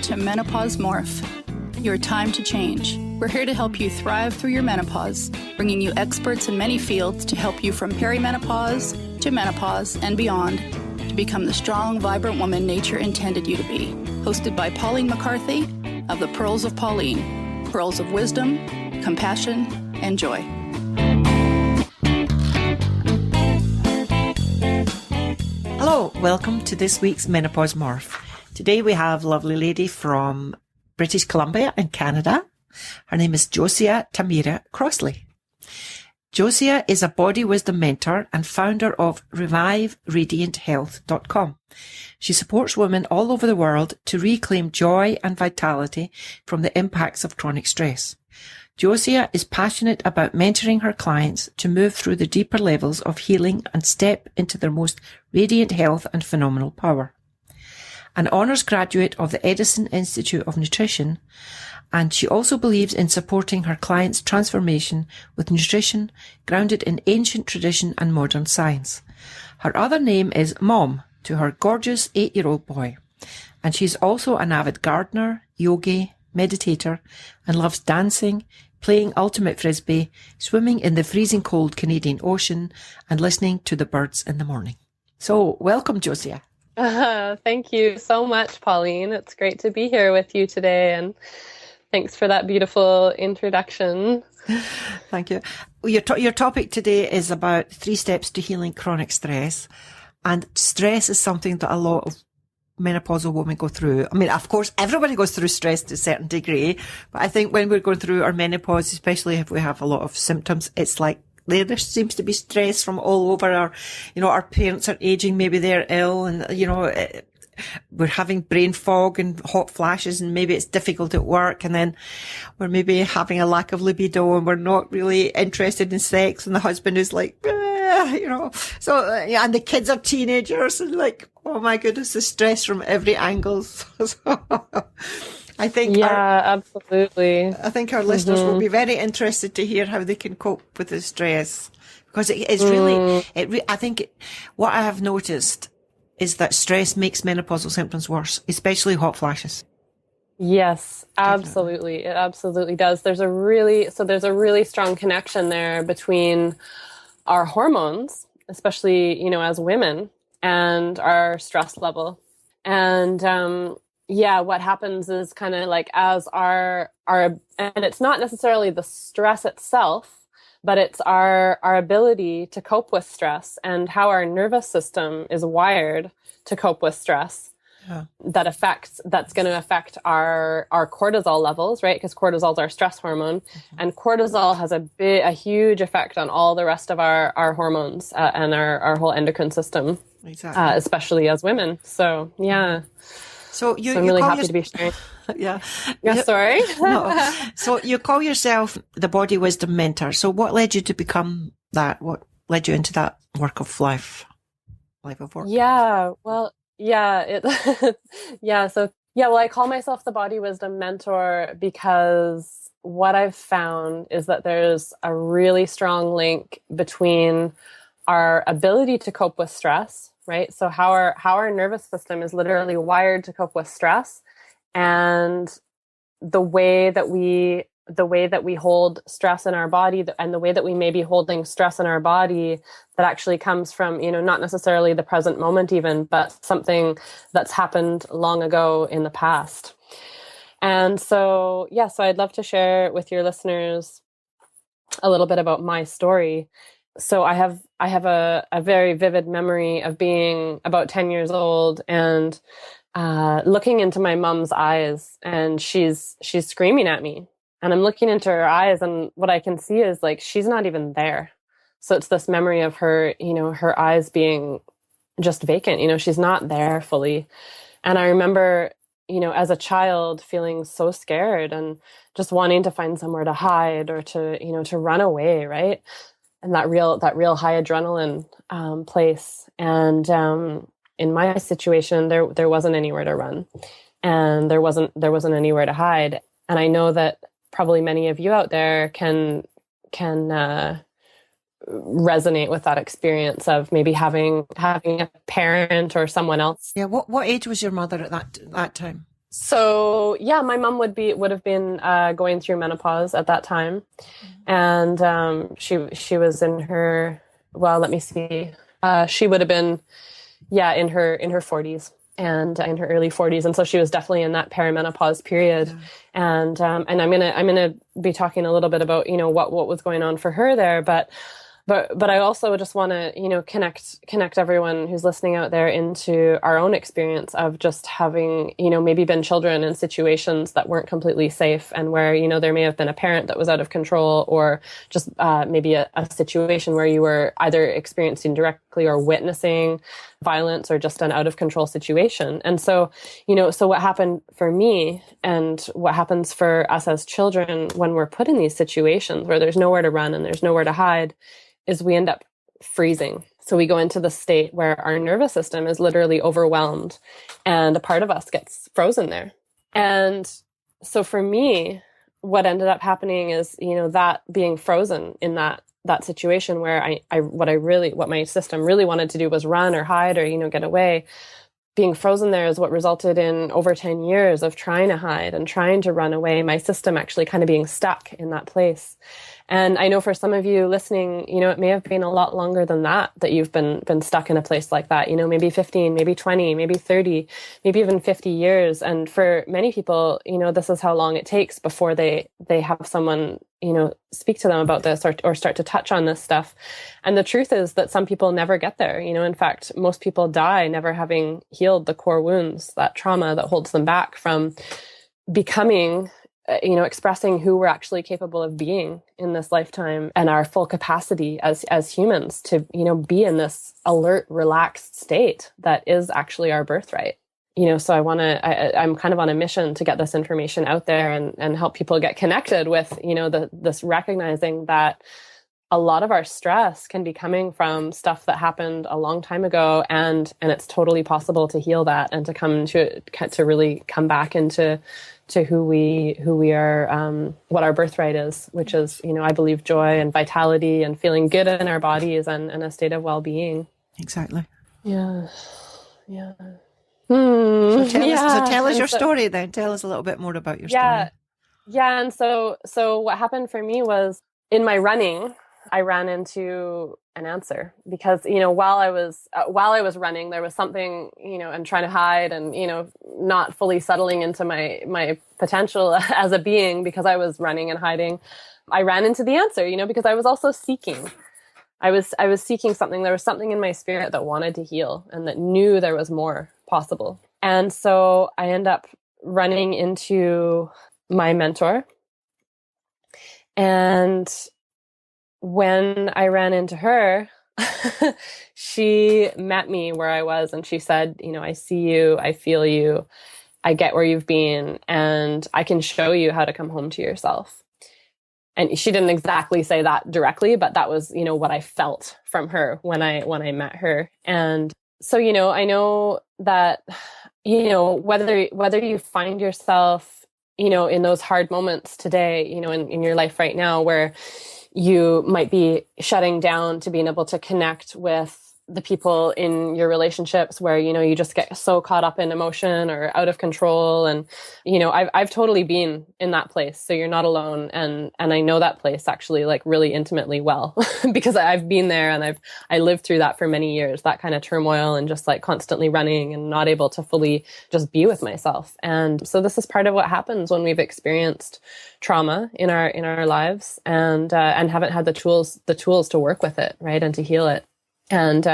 to Menopause Morph, your time to change. We're here to help you thrive through your menopause, bringing you experts in many fields to help you from perimenopause to menopause and beyond to become the strong, vibrant woman nature intended you to be. Hosted by Pauline McCarthy of the Pearls of Pauline, pearls of wisdom, compassion, and joy. Hello, welcome to this week's Menopause Morph. Today we have a lovely lady from British Columbia in Canada. Her name is Josea Tamira Crossley. Josea is a body wisdom mentor and founder of ReviveRadiantHealth.com. She supports women all over the world to reclaim joy and vitality from the impacts of chronic stress. Josea is passionate about mentoring her clients to move through the deeper levels of healing and step into their most radiant health and phenomenal power. An honours graduate of the Edison Institute of Nutrition, and she also believes in supporting her clients' transformation with nutrition grounded in ancient tradition and modern science. Her other name is Mom to her gorgeous 8-year-old boy, and she's also an avid gardener, yogi, meditator, and loves dancing, playing ultimate frisbee, swimming in the freezing cold Canadian Ocean, and listening to the birds in the morning. So, welcome, Josea. Thank you so much, Pauline. It's great to be here with you today, and thanks for that beautiful introduction. Thank you. Your topic today is about 3 steps to healing chronic stress. And stress is something that a lot of menopausal women go through. I mean, of course, everybody goes through stress to a certain degree, but I think when we're going through our menopause, especially if we have a lot of symptoms, it's like there seems to be stress from all over. Our parents are aging, maybe they're ill, and, we're having brain fog and hot flashes, and maybe it's difficult at work, and then we're maybe having a lack of libido and we're not really interested in sex, and the husband is like, so, and the kids are teenagers, and like, oh my goodness, the stress from every angle. I think absolutely. I think our listeners will be very interested to hear how they can cope with the stress, because it is really, I think what I have noticed is that stress makes menopausal symptoms worse, especially hot flashes. Yes, absolutely. Definitely. It absolutely does. There's a really strong connection there between our hormones, especially, as women, and our stress level. And, what happens is kind of like as our, and it's not necessarily the stress itself, but it's our ability to cope with stress and how our nervous system is wired to cope with stress. Yeah. That's going to affect our cortisol levels, right? Because cortisol is our stress hormone, and cortisol has a huge effect on all the rest of our hormones and our whole endocrine system, exactly. Especially as women. So yeah. So I'm really happy to be sharing. Yeah. Sorry. No. So you call yourself the Body Wisdom Mentor. So what led you to become that? What led you into that life of work? Yeah. Well. Yeah. I call myself the Body Wisdom Mentor because what I've found is that there's a really strong link between our ability to cope with stress, right? So how our nervous system is literally wired to cope with stress, and the way that we hold stress in our body, and the way that we may be holding stress in our body that actually comes from, not necessarily the present moment even, but something that's happened long ago in the past. And so I'd love to share with your listeners a little bit about my story. So I have a very vivid memory of being about 10 years old and looking into my mom's eyes, and she's screaming at me. And I'm looking into her eyes, and what I can see is like, she's not even there. So it's this memory of her, her eyes being just vacant, she's not there fully. And I remember, as a child feeling so scared and just wanting to find somewhere to hide or to run away. Right. And that real high adrenaline, place. And, in my situation, there wasn't anywhere to run, and there wasn't anywhere to hide. And I know that probably many of you out there can resonate with that experience of maybe having a parent or someone else. Yeah. What age was your mother at that time? So yeah, my mom would have been going through menopause at that time, and she was in her, well, let me see, she would have been, yeah, in her 40s and in her early 40s, and so she was definitely in that perimenopause period. Yeah. And I'm gonna be talking a little bit about, you know, what was going on for her there, but I also just want to, you know, connect everyone who's listening out there into our own experience of just having, you know, maybe been children in situations that weren't completely safe, and where, you know, there may have been a parent that was out of control, or just maybe a situation where you were either experiencing directly or witnessing violence, or just an out of control situation. And so, you know, so what happened for me, and what happens for us as children when we're put in these situations where there's nowhere to run and there's nowhere to hide, is we end up freezing. So we go into the state where our nervous system is literally overwhelmed, and a part of us gets frozen there. And so for me, what ended up happening is, you know, that being frozen in that situation where what my system really wanted to do was run or hide or, you know, get away. Being frozen there is what resulted in over 10 years of trying to hide and trying to run away, my system actually kind of being stuck in that place. And I know for some of you listening, you know, it may have been a lot longer than that you've been stuck in a place like that, you know, maybe 15, maybe 20, maybe 30, maybe even 50 years. And for many people, you know, this is how long it takes before they have someone, you know, speak to them about this, or start to touch on this stuff. And the truth is that some people never get there. You know, in fact, most people die never having healed the core wounds, that trauma that holds them back from becoming, you know, expressing who we're actually capable of being in this lifetime, and our full capacity as humans to, you know, be in this alert, relaxed state that is actually our birthright. You know, so I'm kind of on a mission to get this information out there and help people get connected with, you know, this recognizing that a lot of our stress can be coming from stuff that happened a long time ago, and it's totally possible to heal that, and to come to really come back into who we are, what our birthright is, which is, you know, I believe joy and vitality and feeling good in our bodies and a state of well-being. Exactly. Yeah. Yeah. So tell us your story then. Tell us a little bit more about your story. Yeah. And so what happened for me was, in my running, I ran into an answer, because, you know, while I was running, there was something, you know, and trying to hide, and, you know, not fully settling into my potential as a being, because I was running and hiding. I ran into the answer, you know, because I was also seeking. I was seeking something. There was something in my spirit that wanted to heal, and that knew there was more possible. And so I end up running into my mentor. And when I ran into her, she met me where I was, and she said, you know, I see you, I feel you, I get where you've been, and I can show you how to come home to yourself. And she didn't exactly say that directly, but that was, you know, what I felt from her when I met her. And so, you know, I know that, you know, whether you find yourself, you know, in those hard moments today, you know, in your life right now, where you might be shutting down to being able to connect with the people in your relationships, where, you know, you just get so caught up in emotion or out of control. And, you know, I've totally been in that place. So you're not alone. And I know that place actually, like, really intimately well, because I've been there, and I lived through that for many years, that kind of turmoil, and just like constantly running and not able to fully just be with myself. And so this is part of what happens when we've experienced trauma in our lives, and haven't had the tools to work with it, right, and to heal it. And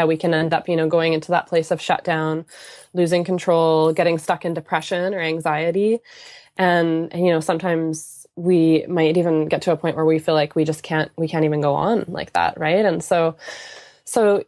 we can end up, you know, going into that place of shutdown, losing control, getting stuck in depression or anxiety. And, you know, sometimes we might even get to a point where we feel like we can't even go on like that, right? And so,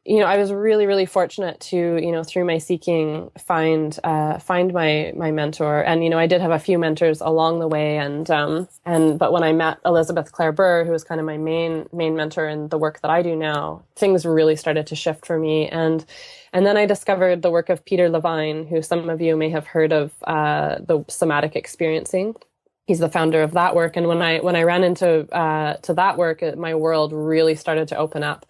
you know, I was really, really fortunate to, you know, through my seeking, find my mentor. And, you know, I did have a few mentors along the way. But when I met Elizabeth Clare Burr, who was kind of my main mentor in the work that I do now, things really started to shift for me. And then I discovered the work of Peter Levine, who some of you may have heard of, the somatic experiencing. He's the founder of that work. And when I ran into to that work, my world really started to open up.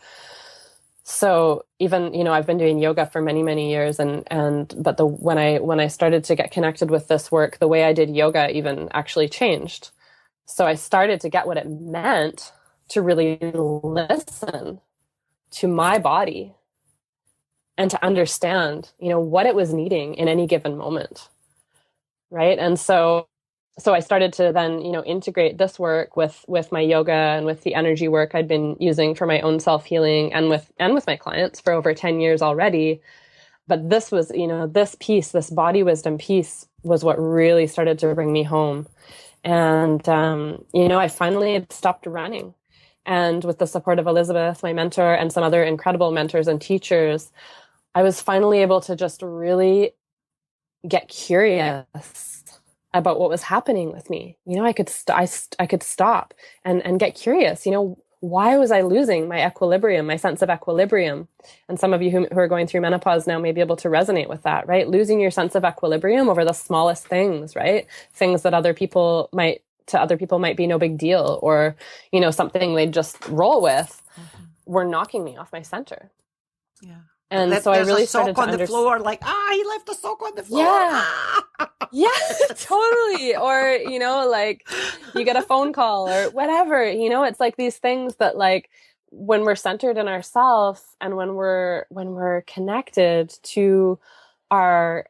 So even, I've been doing yoga for many, many years, but when I started to get connected with this work, the way I did yoga even actually changed. So I started to get what it meant to really listen to my body and to understand, what it was needing in any given moment. Right. And so I started to then, integrate this work with my yoga and with the energy work I'd been using for my own self-healing and with my clients for over 10 years already. But this was, this piece, this body wisdom piece was what really started to bring me home. And, I finally stopped running. And with the support of Elizabeth, my mentor, and some other incredible mentors and teachers, I was finally able to just really get curious about what was happening with me. I could stop and get curious. Why was I losing my equilibrium, my sense of equilibrium? And some of you who are going through menopause now may be able to resonate with that, right? Losing your sense of equilibrium over the smallest things, right? Things that other people might be no big deal, or, something they just roll with, were knocking me off my center. Yeah. And so I really started to understand. The floor, like, he left a sock on the floor. Yeah. Yeah, totally. Or, like you get a phone call or whatever, it's like these things that, like, when we're centered in ourselves and when we're connected to our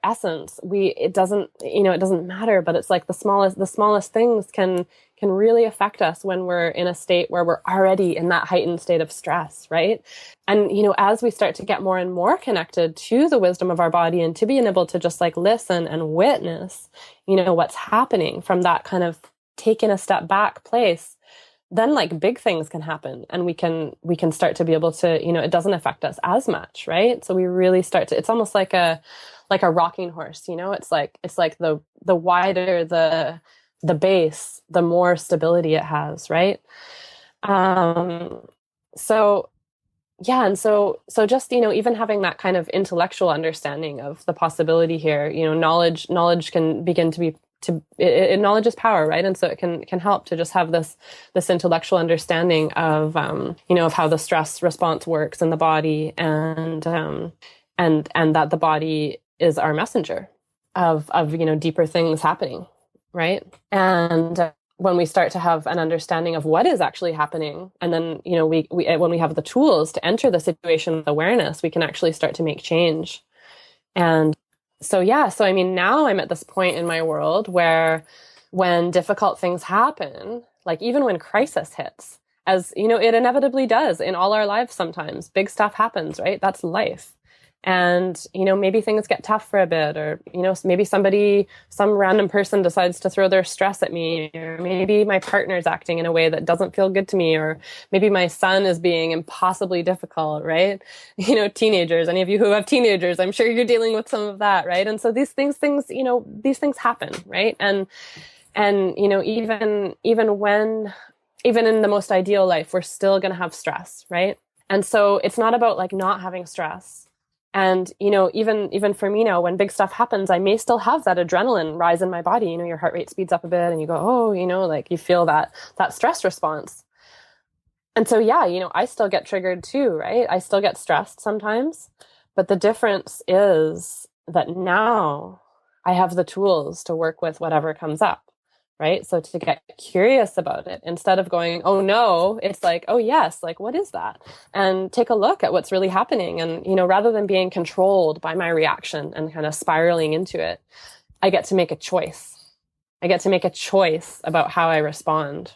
essence, it doesn't matter, but it's like the smallest things can really affect us when we're in a state where we're already in that heightened state of stress, right? And, as we start to get more and more connected to the wisdom of our body and to being able to just like listen and witness, what's happening from that kind of taking a step back place, then like big things can happen, and we can start to be able to, it doesn't affect us as much, right? So we really start to, it's almost like a rocking horse, it's like the wider the base, the more stability it has, right? So yeah, and so just, even having that kind of intellectual understanding of the possibility here, knowledge can begin to be, knowledge is power, right? And so it can help to just have this intellectual understanding of, of how the stress response works in the body, and that the body is our messenger of deeper things happening, right? And when we start to have an understanding of what is actually happening, and then, we when we have the tools to enter the situation with awareness, we can actually start to make change. And so, yeah, so I mean, now I'm at this point in my world where when difficult things happen, like even when crisis hits, as it inevitably does in all our lives, sometimes big stuff happens, right? That's life. And, maybe things get tough for a bit, or, maybe some random person decides to throw their stress at me, or maybe my partner's acting in a way that doesn't feel good to me, or maybe my son is being impossibly difficult, right? Teenagers, any of you who have teenagers, I'm sure you're dealing with some of that, right? And so these things, these things happen, right? And, even in the most ideal life, we're still going to have stress, right? And so it's not about like not having stress. And, even for me now, when big stuff happens, I may still have that adrenaline rise in my body. Your heart rate speeds up a bit and you go, oh, like you feel that stress response. And so, yeah, I still get triggered too, right? I still get stressed sometimes. But the difference is that now I have the tools to work with whatever comes up. Right? So to get curious about it, instead of going, oh no, it's like, oh yes, like what is that? And take a look at what's really happening. And, rather than being controlled by my reaction and kind of spiraling into it, I get to make a choice. I get to make a choice about how I respond.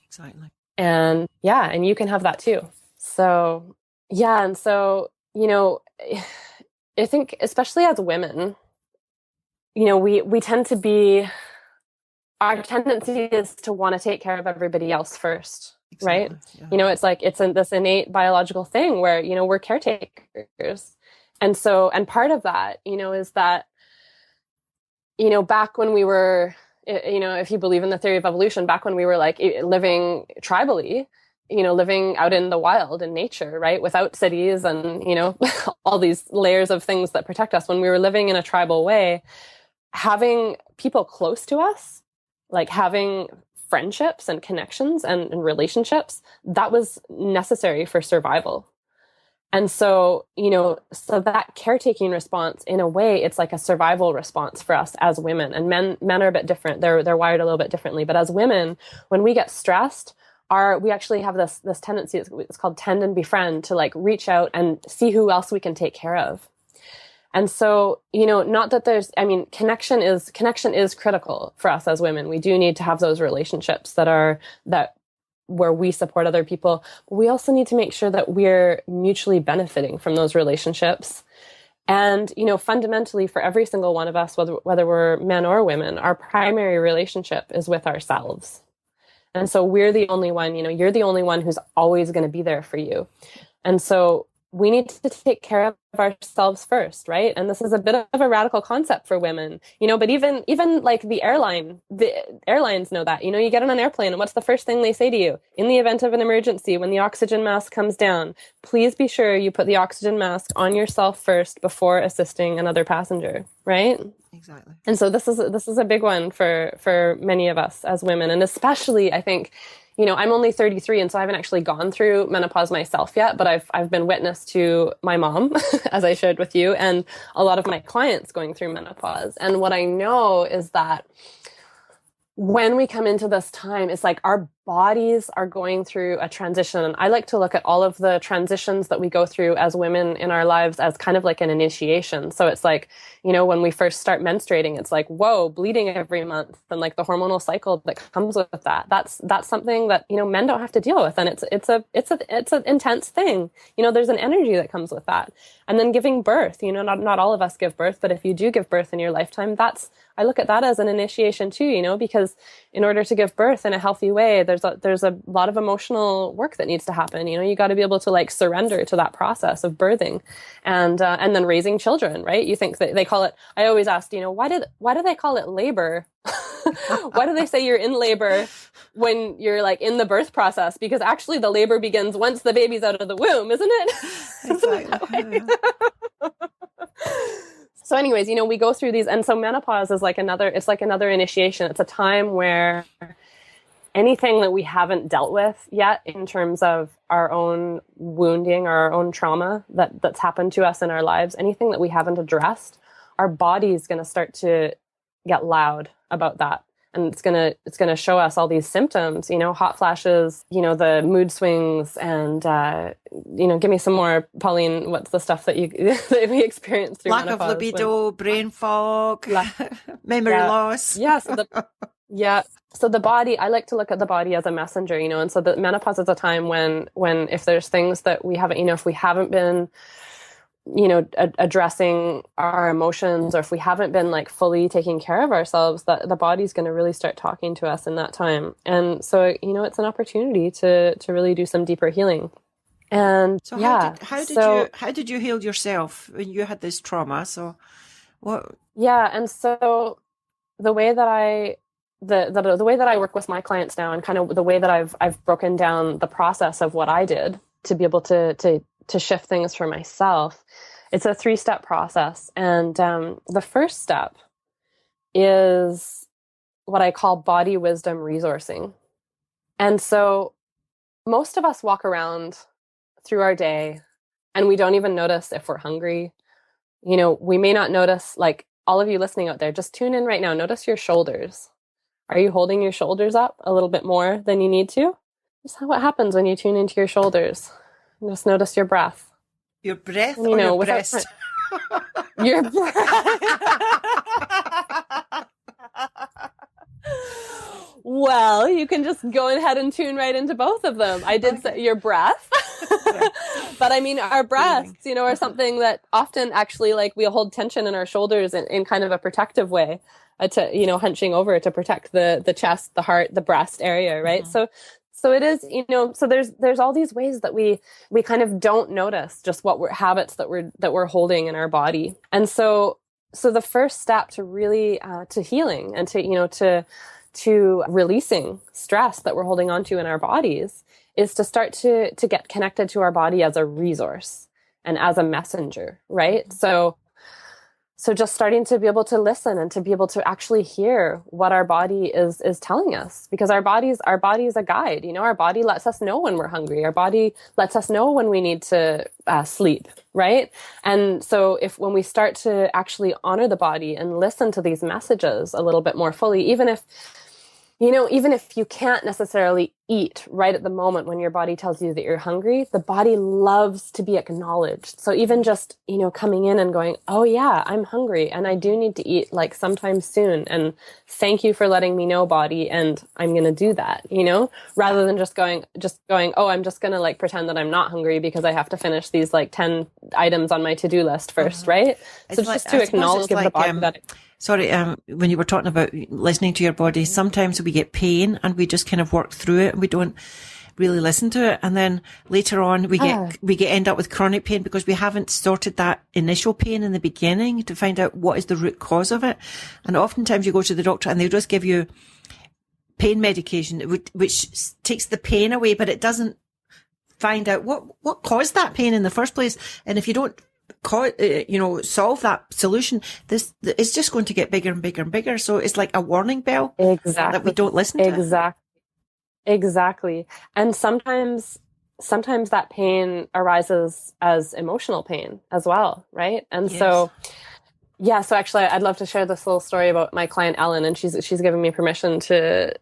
Exactly. And yeah, and you can have that too. So yeah. And so, I think especially as women, we tend to be, our tendency is to want to take care of everybody else first, right? Yeah. It's like, it's this innate biological thing where, we're caretakers. And so, and part of that, is that, back when we were, if you believe in the theory of evolution, back when we were like living tribally, living out in the wild in nature, right? Without cities and, all these layers of things that protect us. When we were living in a tribal way, having people close to us, like having friendships and connections and relationships, that was necessary for survival. And so, so that caretaking response, in a way, it's like a survival response for us as women. And men are a bit different. They're wired a little bit differently. But as women, when we get stressed, we actually have this tendency, it's called tend and befriend, to like reach out and see who else we can take care of. And so, not that connection is critical for us as women. We do need to have those relationships where we support other people. But we also need to make sure that we're mutually benefiting from those relationships. And, fundamentally for every single one of us, whether we're men or women, our primary relationship is with ourselves. And so we're the only one, you're the only one who's always going to be there for you. And so we need to take care of ourselves first, right? And this is a bit of a radical concept for women, but even like the airlines know that, you get on an airplane and what's the first thing they say to you? In the event of an emergency, when the oxygen mask comes down, please be sure you put the oxygen mask on yourself first before assisting another passenger, right? Exactly. And so this is a big one for many of us as women. And especially, I think, I'm only 33, and so I haven't actually gone through menopause myself yet, but I've been witness to my mom, as I shared with you, and a lot of my clients going through menopause. And what I know is that when we come into this time, it's like our bodies are going through a transition. And I like to look at all of the transitions that we go through as women in our lives as kind of like an initiation. So it's like, when we first start menstruating, it's like, whoa, bleeding every month, and like the hormonal cycle that comes with that. That's something that, men don't have to deal with. And it's an intense thing. There's an energy that comes with that. And then giving birth, not all of us give birth, but if you do give birth in your lifetime, I look at that as an initiation too, because in order to give birth in a healthy way, there's a lot of emotional work that needs to happen. You got to be able to like surrender to that process of birthing, and then raising children, right? You think that they call it, I always asked, why do they call it labor? Why do they say you're in labor when you're like in the birth process? Because actually the labor begins once the baby's out of the womb, isn't it? Exactly. So anyways, we go through these, and so menopause is like another initiation. It's a time where anything that we haven't dealt with yet in terms of our own wounding or our own trauma that's happened to us in our lives, anything that we haven't addressed, our body's going to start to get loud about that. And it's gonna show us all these symptoms, hot flashes, the mood swings, and give me some more, Pauline. What's the stuff that that we experience through lack menopause? Of libido, brain fog, memory loss. Yeah. So the body, I like to look at the body as a messenger, and so the menopause is a time when if there's things that we haven't, if we haven't been, addressing our emotions, or if we haven't been like fully taking care of ourselves, that the body's going to really start talking to us in that time. And so, it's an opportunity to really do some deeper healing. And so yeah, how did you heal yourself when you had this trauma? So what? Yeah. And so the way that the way that I work with my clients now, and kind of the way that I've broken down the process of what I did to be able to shift things for myself, it's a 3-step process. And the first step is what I call body wisdom resourcing. And so most of us walk around through our day and we don't even notice if we're hungry. We may not notice, like all of you listening out there, just tune in right now. Notice your shoulders. Are you holding your shoulders up a little bit more than you need to? Just what happens when you tune into your shoulders. Just notice your breath. Your breath or your breast? Your breath. Well, you can just go ahead and tune right into both of them. I did say your breath. But I mean, our breaths, are something that often actually, like, we hold tension in our shoulders in kind of a protective way, hunching over to protect the chest, the heart, the breast area, right? Mm-hmm. So it is, so there's all these ways that we kind of don't notice just habits that we're holding in our body. And so the first step to really, to healing and to releasing stress that we're holding onto in our bodies is to start to get connected to our body as a resource and as a messenger, right? So So just starting to be able to listen and to be able to actually hear what our body is telling us, because our body is a guide. Our body lets us know when we're hungry. Our body lets us know when we need to sleep, right? And so when we start to actually honor the body and listen to these messages a little bit more fully, even if you can't necessarily eat right at the moment when your body tells you that you're hungry, the body loves to be acknowledged. So even just, coming in and going, oh yeah, I'm hungry and I do need to eat like sometime soon. And thank you for letting me know, body. And I'm going to do that, rather than just going, oh, I'm just going to like pretend that I'm not hungry because I have to finish these like 10 items on my to-do list first. Right. So just to acknowledge the body that Sorry, when you were talking about listening to your body, sometimes we get pain and we just kind of work through it and we don't really listen to it. And then later on we end up with chronic pain because we haven't sorted that initial pain in the beginning to find out what is the root cause of it. And oftentimes you go to the doctor and they'll just give you pain medication, which takes the pain away, but it doesn't find out what caused that pain in the first place. And if you don't solve that solution, this is just going to get bigger and bigger and bigger. So it's like a warning bell that we don't listen to. Exactly. And sometimes that pain arises as emotional pain as well, right? And yes. So actually I'd love to share this little story about my client Ellen, and she's given me permission to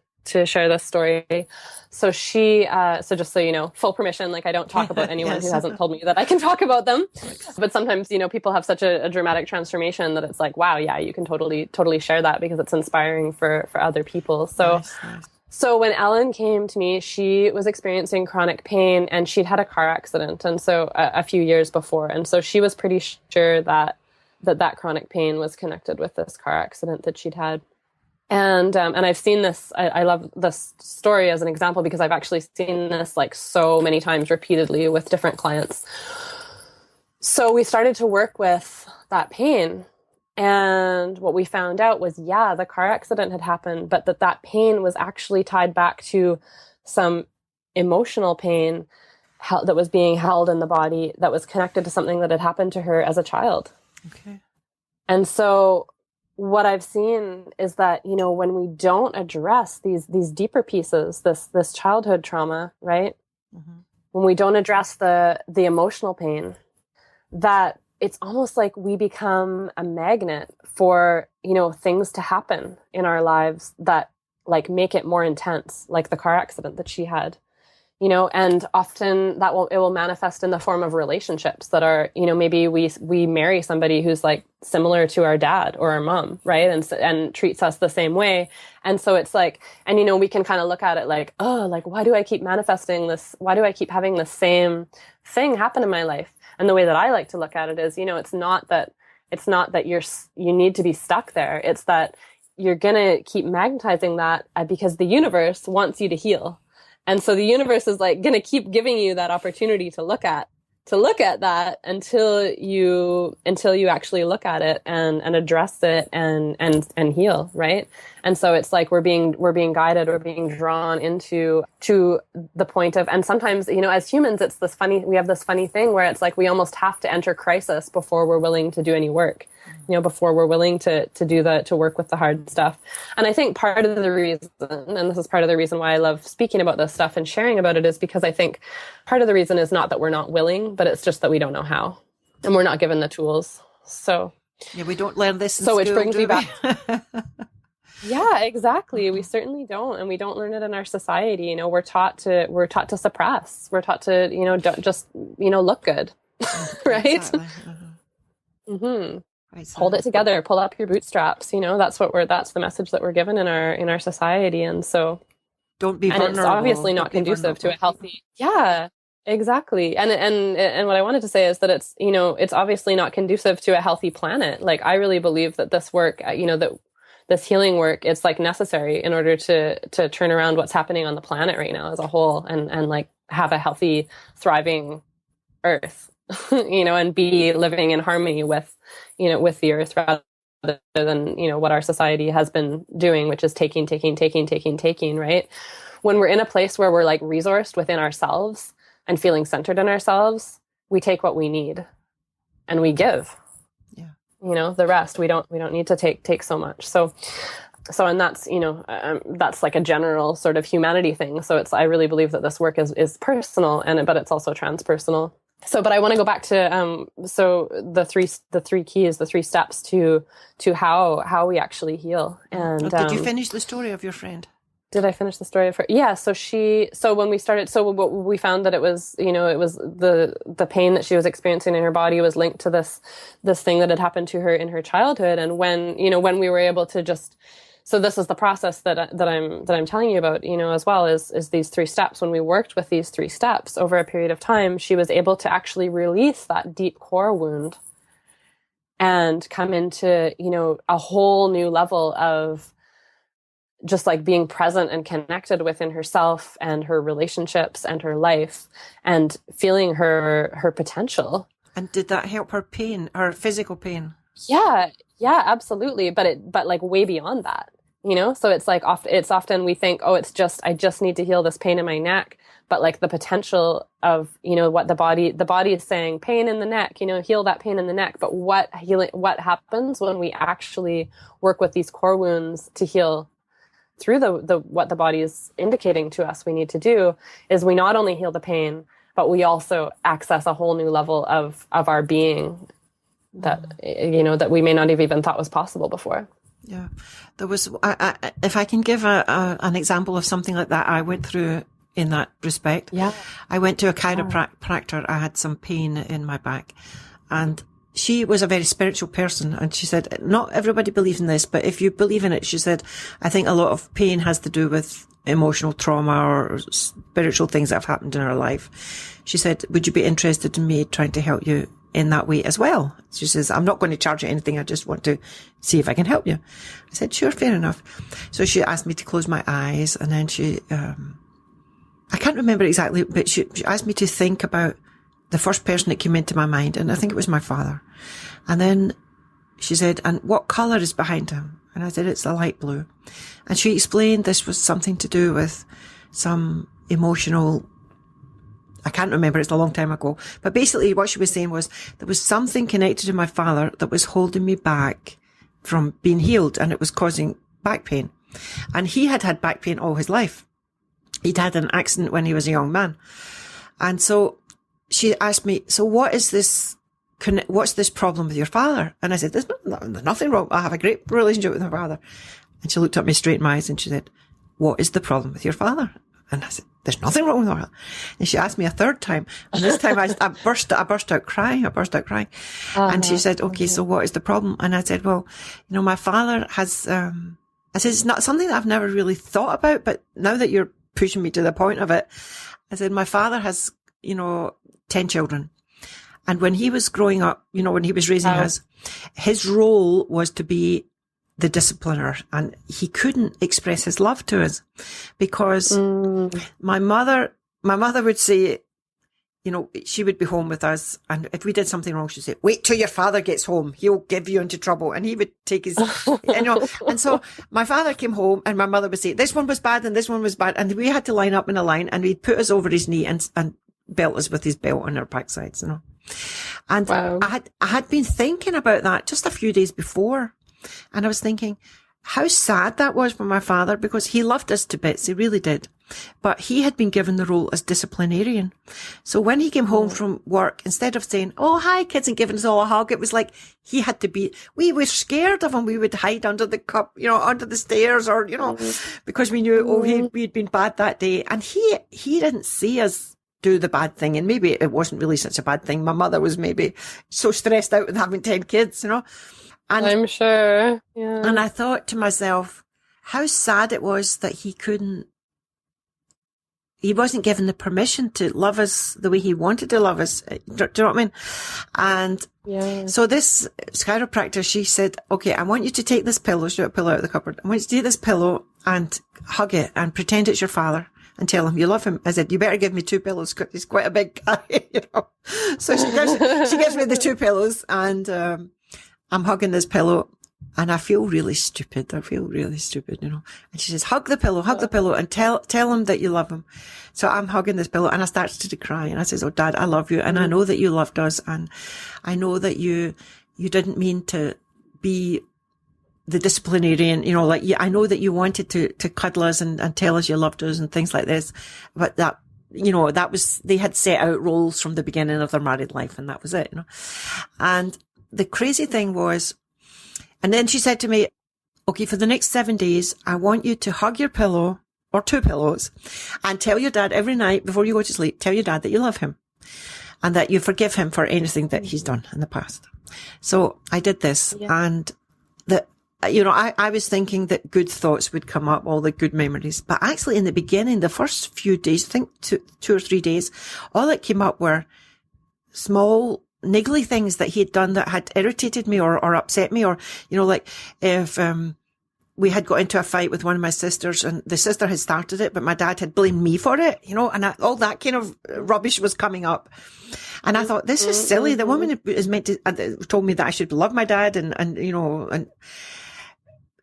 share this story. So so just so you know, full permission, like I don't talk about anyone yes. who hasn't told me that I can talk about them. But sometimes, people have such a dramatic transformation that it's like, wow, yeah, you can totally share that because it's inspiring for other people. So, nice. So when Ellen came to me, she was experiencing chronic pain and she'd had a car accident. And so a few years before. And so she was pretty sure that chronic pain was connected with this car accident that she'd had. And I've seen this, I love this story as an example because I've actually seen this like so many times repeatedly with different clients. So we started to work with that pain. And what we found out was, the car accident had happened, but that pain was actually tied back to some emotional pain that was being held in the body that was connected to something that had happened to her as a child. Okay. And so what I've seen is that, when we don't address these deeper pieces, this childhood trauma, right? Mm-hmm. When we don't address the emotional pain, that it's almost like we become a magnet for, things to happen in our lives that like make it more intense, like the car accident that she had. And often it will manifest in the form of relationships that are, maybe we marry somebody who's like similar to our dad or our mom, right? And treats us the same way. And so it's like, and we can kind of look at it like, oh, like, why do I keep manifesting this? Why do I keep having the same thing happen in my life? And the way that I like to look at it is, it's not that you need to be stuck there. It's that you're going to keep magnetizing that because the universe wants you to heal. And so the universe is like going to keep giving you that opportunity to look at that until you actually look at it and address it and heal, right? And so it's like we're being guided, we're being drawn to the point of, and sometimes, as humans, we have this funny thing where it's like we almost have to enter crisis before we're willing to do any work. Before we're willing to work with the hard stuff. And I think part of the reason, and this is part of the reason why I love speaking about this stuff and sharing about it, is because I think part of the reason is not that we're not willing, but it's just that we don't know how. And we're not given the tools. So yeah, we don't learn this in school, which brings me back. Yeah, exactly. We certainly don't. And we don't learn it in our society. We're taught to suppress. We're taught to, don't just, look good. Right? Exactly. Mm-hmm. Mm-hmm. Hold it together, pull up your bootstraps. That's the message that we're given in our society. And so don't be vulnerable. And it's obviously not conducive to a healthy. Yeah, exactly. And what I wanted to say is that it's obviously not conducive to a healthy planet. Like, I really believe that this work, that this healing work, it's like necessary in order to turn around what's happening on the planet right now as a whole and like have a healthy, thriving earth. And be living in harmony with the earth rather than, what our society has been doing, which is taking, right? When we're in a place where we're like resourced within ourselves and feeling centered in ourselves, we take what we need and we give. Yeah. the rest. We don't need to take so much. So, and that's, that's like a general sort of humanity thing. So I really believe that this work is personal, but it's also transpersonal. So, but I want to go back to, so the three keys, the 3 steps to how we actually heal. And did you finish the story of your friend? Did I finish the story of her? Yeah. So when we started, we found that it was the pain that she was experiencing in her body was linked to this thing that had happened to her in her childhood. And when we were able to just, so this is the process that I'm telling you about, as well is these 3 steps. When we worked with these 3 steps over a period of time, she was able to actually release that deep core wound and come into, a whole new level of just like being present and connected within herself and her relationships and her life and feeling her potential. And did that help her pain, her physical pain? Yeah, absolutely. But like way beyond that, so it's like often we think, oh, I just need to heal this pain in my neck. But like the potential of, what the body is saying, pain in the neck, heal that pain in the neck. But what happens when we actually work with these core wounds to heal through the what the body is indicating to us we need to do is we not only heal the pain, but we also access a whole new level of our being that, that we may not have even thought was possible before. Yeah. There was, if I can give an example of something like that I went through in that respect. Yeah. I went to a chiropractor. I had some pain in my back, and she was a very spiritual person, and she said, not everybody believes in this, but if you believe in it, she said, I think a lot of pain has to do with emotional trauma or spiritual things that have happened in her life. She said, would you be interested in me trying to help you in that way as well? She says, I'm not going to charge you anything. I just want to see if I can help you. I said, sure, fair enough. So she asked me to close my eyes, and then she, I can't remember exactly, but she asked me to think about the first person that came into my mind, and I think it was my father. And then she said, and what colour is behind him? And I said, it's a light blue. And she explained this was something to do with some emotional, I can't remember, it's a long time ago. But basically what she was saying was there was something connected to my father that was holding me back from being healed, and it was causing back pain. And he had had back pain all his life. He'd had an accident when he was a young man. And so she asked me, so what's this problem with your father? And I said, there's nothing wrong. I have a great relationship with my father. And she looked at me straight in my eyes and she said, what is the problem with your father? And I said, there's nothing wrong with my father. And she asked me a third time. And this time I burst out crying. And she said, okay, so what is the problem? And I said, well, my father has, I said, it's not something that I've never really thought about, but now that you're pushing me to the point of it, I said, my father has, 10 children. And when he was growing up, when he was raising us, his role was to be the discipliner, and he couldn't express his love to us because my mother would say, she would be home with us, and if we did something wrong, she'd say, wait till your father gets home. He'll give you into trouble. And he would take his, and so my father came home and my mother would say, this one was bad and this one was bad. And we had to line up in a line, and he'd put us over his knee and belt us with his belt on our backsides, And wow. I had been thinking about that just a few days before. And I was thinking how sad that was for my father, because he loved us to bits. He really did. But he had been given the role as disciplinarian. So when he came home from work, instead of saying, oh, hi, kids, and giving us all a hug, it was like he had to be, we were scared of him. We would hide under the cup, under the stairs, or, because we knew, we'd been bad that day. And he didn't see us do the bad thing. And maybe it wasn't really such a bad thing. My mother was maybe so stressed out with having 10 kids, And I'm sure. Yeah. And I thought to myself, how sad it was that he wasn't given the permission to love us the way he wanted to love us. Do you know what I mean? And so this chiropractor, she said, okay, I want you to take this pillow, she got a pillow out of the cupboard. I want you to take this pillow and hug it and pretend it's your father and tell him you love him. I said, you better give me 2 pillows because he's quite a big guy, So she gives me the 2 pillows, and I'm hugging this pillow, and I feel really stupid. And she says, hug the pillow and tell him that you love him. So I'm hugging this pillow, and I started to cry, and I says, oh, Dad, I love you. And I know that you loved us, and I know that you you didn't mean to be the disciplinarian, like, I know that you wanted to cuddle us and tell us you loved us and things like this, but that, that was, they had set out roles from the beginning of their married life, and that was it, And the crazy thing was, and then she said to me, okay, for the next 7 days, I want you to hug your pillow or 2 pillows and tell your dad every night before you go to sleep, tell your dad that you love him and that you forgive him for anything that he's done in the past. So I did this, and I was thinking that good thoughts would come up, all the good memories. But actually in the beginning, the first few days, I think 2 or 3 days, all that came up were small niggly things that he had done that had irritated me or upset me, or, like if, we had got into a fight with one of my sisters, and the sister had started it, but my dad had blamed me for it, and all that kind of rubbish was coming up. And I thought, this is silly. The woman is meant to, told me that I should love my dad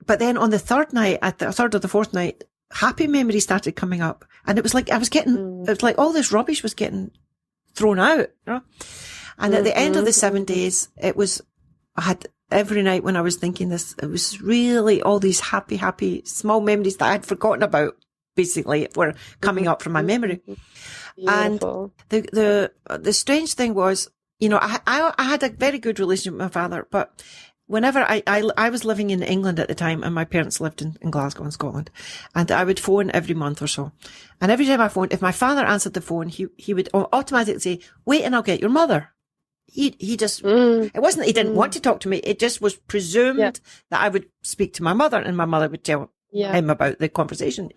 but then on the third night, at the third or the fourth night, happy memories started coming up. And it was like, it was like all this rubbish was getting thrown out, And at the end of the 7 days, I had every night when I was thinking this, it was really all these happy, small memories that I had forgotten about, basically, were coming up from my memory. Beautiful. And the strange thing was, I had a very good relationship with my father, but whenever I was living in England at the time, and my parents lived in Glasgow in Scotland, and I would phone every month or so. And every time I phoned, if my father answered the phone, he would automatically say, wait and I'll get your mother. He just, it wasn't that he didn't want to talk to me. It just was presumed that I would speak to my mother, and my mother would tell him about the conversation,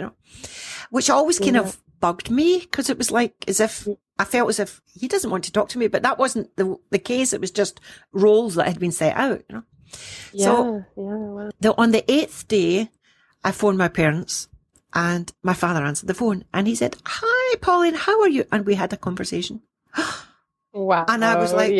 which always kind of bugged me, because it was like as if I felt as if he doesn't want to talk to me, but that wasn't the case. It was just roles that had been set out, So on the 8th day, I phoned my parents, and my father answered the phone, and he said, "Hi, Pauline, how are you?" And we had a conversation. Wow. And I was like,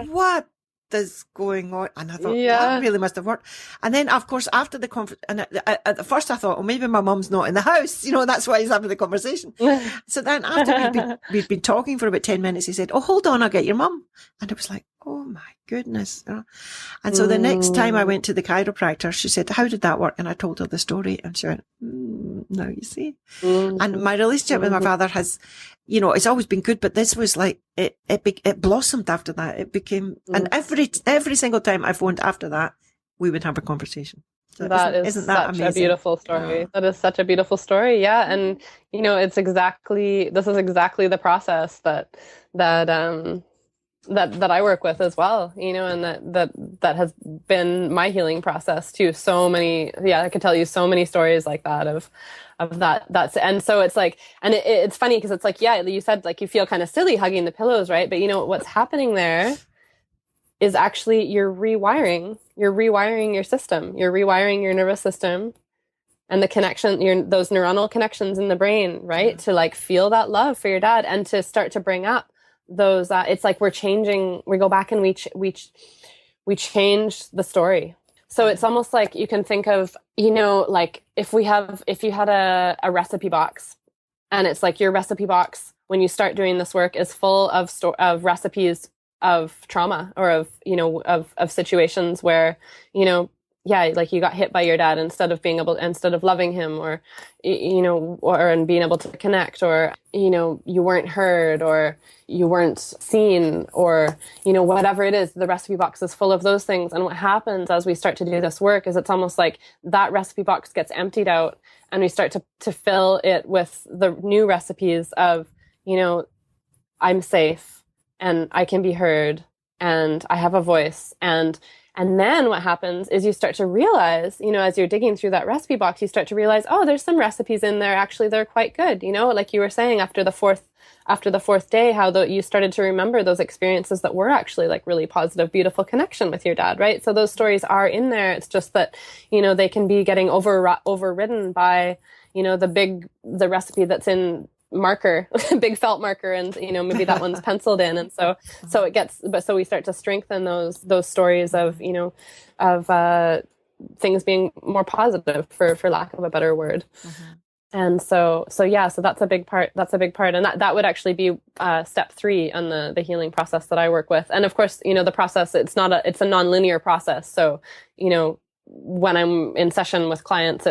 what is going on? And I thought, that really must have worked. And then, of course, after the conference, and at first I thought, maybe my mum's not in the house. That's why he's having the conversation. So then after we'd been talking for about 10 minutes, he said, "Oh, hold on, I'll get your mum." And it was like, oh my goodness. And so the next time I went to the chiropractor, she said, "How did that work?" And I told her the story, and she went, "Now you see." And my relationship with my father has, it's always been good, but this was like, it blossomed after that. It became, and every single time I phoned after that, we would have a conversation. So isn't that amazing? A beautiful story. That is such a beautiful story. Yeah. And, this is exactly the process that I work with as well, and that has been my healing process too. So many, I could tell you so many stories like that of that. And so it's like, and it's funny because it's like, you said like you feel kind of silly hugging the pillows, right? But what's happening there is actually you're rewiring your system, you're rewiring your nervous system and the connection, those neuronal connections in the brain, right? To like feel that love for your dad and to start to bring up those, it's like we go back and we change the story. So it's almost like you can think of, like if you had a recipe box, and it's like your recipe box, when you start doing this work, is full of recipes of trauma or of situations where, like you got hit by your dad instead of loving him, or, and being able to connect, or, you weren't heard, or you weren't seen, or, whatever it is, the recipe box is full of those things. And what happens as we start to do this work is it's almost like that recipe box gets emptied out, and we start to fill it with the new recipes of, I'm safe, and I can be heard, and I have a voice. And then what happens is you start to realize, as you're digging through that recipe box, you start to realize, oh, there's some recipes in there. Actually, they're quite good. Like you were saying after the fourth day, how you started to remember those experiences that were actually like really positive, beautiful connection with your dad, right? So those stories are in there. It's just that, they can be getting overridden by, the recipe that's in marker, big felt marker, and maybe that one's penciled in, and so we start to strengthen those stories of things being more positive, for lack of a better word. And so that's a big part. That's a big part. And that would actually be step 3 on the healing process that I work with. And of course, the process, it's a non-linear process. So, when I'm in session with clients,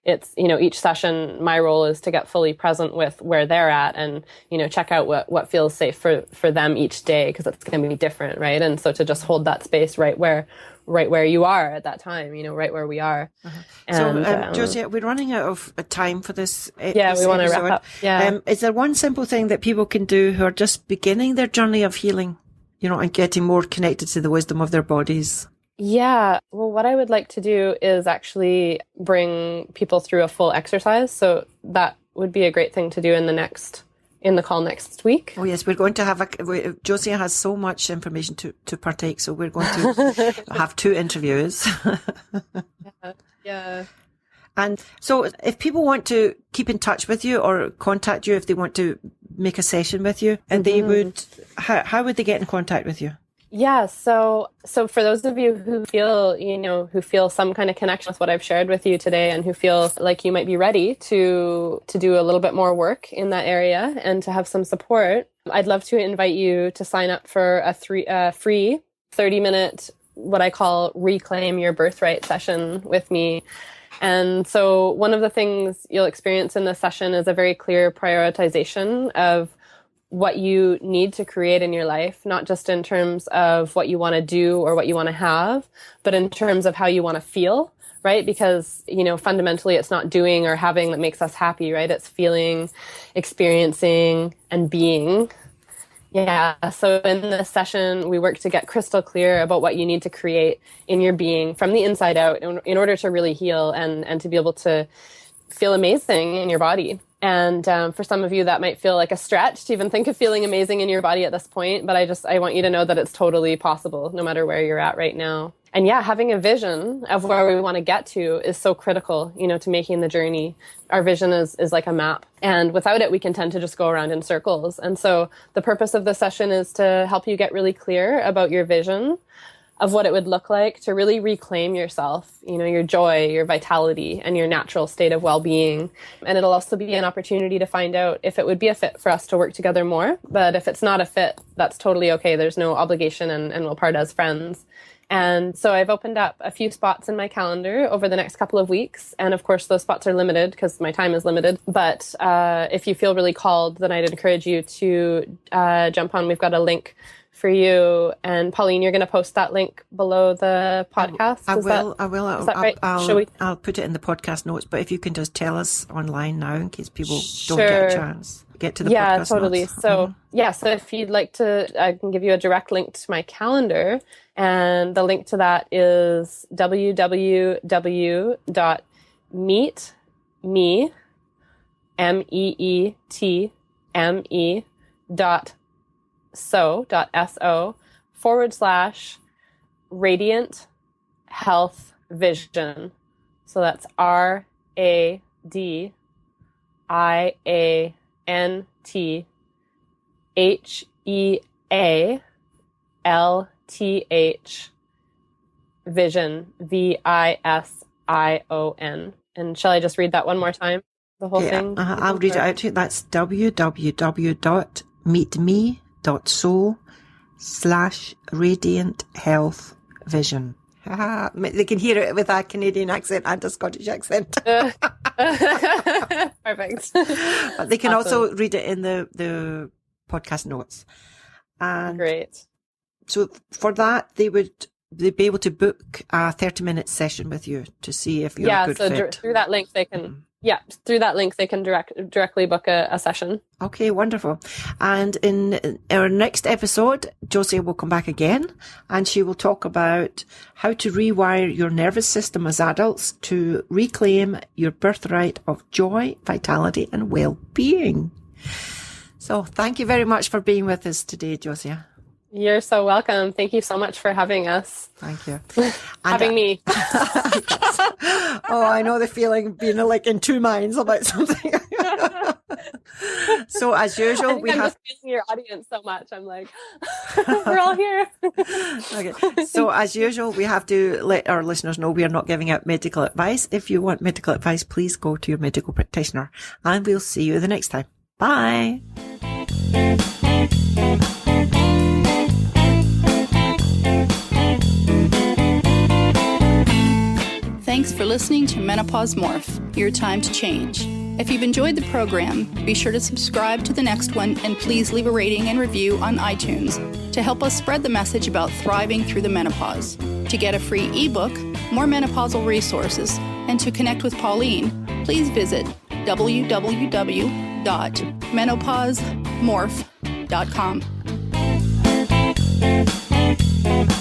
it's each session, my role is to get fully present with where they're at and, check out what feels safe for them each day, because it's going to be different. Right. And so to just hold that space right where you are at that time, right where we are. Uh-huh. And, so, Josea, we're running out of time for this. Yeah, we want to wrap up. Yeah. Is there one simple thing that people can do who are just beginning their journey of healing, and getting more connected to the wisdom of their bodies? Yeah. Well, what I would like to do is actually bring people through a full exercise. So that would be a great thing to do in the call next week. Oh yes, we're going to have Josea has so much information to partake, so we're going to have 2 interviews. Yeah. And so if people want to keep in touch with you or contact you, if they want to make a session with you, and they would, how would they get in contact with you? Yeah. So for those of you who feel some kind of connection with what I've shared with you today, and who feel like you might be ready to do a little bit more work in that area and to have some support, I'd love to invite you to sign up for a free 30-minute, what I call Reclaim Your Birthright session with me. And so one of the things you'll experience in this session is a very clear prioritization of what you need to create in your life, not just in terms of what you want to do or what you want to have, but in terms of how you want to feel, right? Because, fundamentally it's not doing or having that makes us happy, right? It's feeling, experiencing, and being. Yeah. So in this session, we work to get crystal clear about what you need to create in your being from the inside out in order to really heal and to be able to feel amazing in your body. And for some of you, that might feel like a stretch to even think of feeling amazing in your body at this point. But I want you to know that it's totally possible, no matter where you're at right now. And yeah, having a vision of where we want to get to is so critical, to making the journey. Our vision is like a map. And without it, we can tend to just go around in circles. And so the purpose of this session is to help you get really clear about your vision of what it would look like to really reclaim yourself, your joy, your vitality, and your natural state of well-being. And it'll also be an opportunity to find out if it would be a fit for us to work together more. But if it's not a fit, that's totally okay. There's no obligation, and we'll part as friends. And so I've opened up a few spots in my calendar over the next couple of weeks. And of course, those spots are limited because my time is limited. But if you feel really called, then I'd encourage you to jump on. We've got a link for you. And Pauline, you're going to post that link below the podcast. I will. Is that right? I'll put it in the podcast notes, but if you can just tell us online now in case people don't get a chance. Get to the podcast. Yeah, totally. Notes. So so if you'd like to, I can give you a direct link to my calendar, and the link to that is www.meetme.so/radiant health vision. So that's RADIANTHEALTH vision, VISION. And shall I just read that one more time? The whole thing? I'll read it out to you. That's www.meetme.so/radiant health vision. They can hear it with a Canadian accent and a Scottish accent. Perfect. But they can also read it in the podcast notes. And great. So for that, they'd be able to book a 30-minute session with you to see if you're a good fit. Through that link they can directly book a session. Okay, wonderful. And in our next episode, Josea will come back again, and she will talk about how to rewire your nervous system as adults to reclaim your birthright of joy, vitality, and well-being. So thank you very much for being with us today, Josea. You're so welcome. Thank you so much for having us. Thank you. Having me. Oh, I know the feeling, being like in two minds about something. So as usual, we I'm have just using your audience so much. I'm like, we're all here. Okay. So as usual, we have to let our listeners know we are not giving out medical advice. If you want medical advice, please go to your medical practitioner, and we'll see you the next time. Bye. Thanks for listening to Menopause Morph, your time to change. If you've enjoyed the program, be sure to subscribe to the next one and please leave a rating and review on iTunes to help us spread the message about thriving through the menopause. To get a free ebook, more menopausal resources, and to connect with Pauline, please visit www.menopausemorph.com.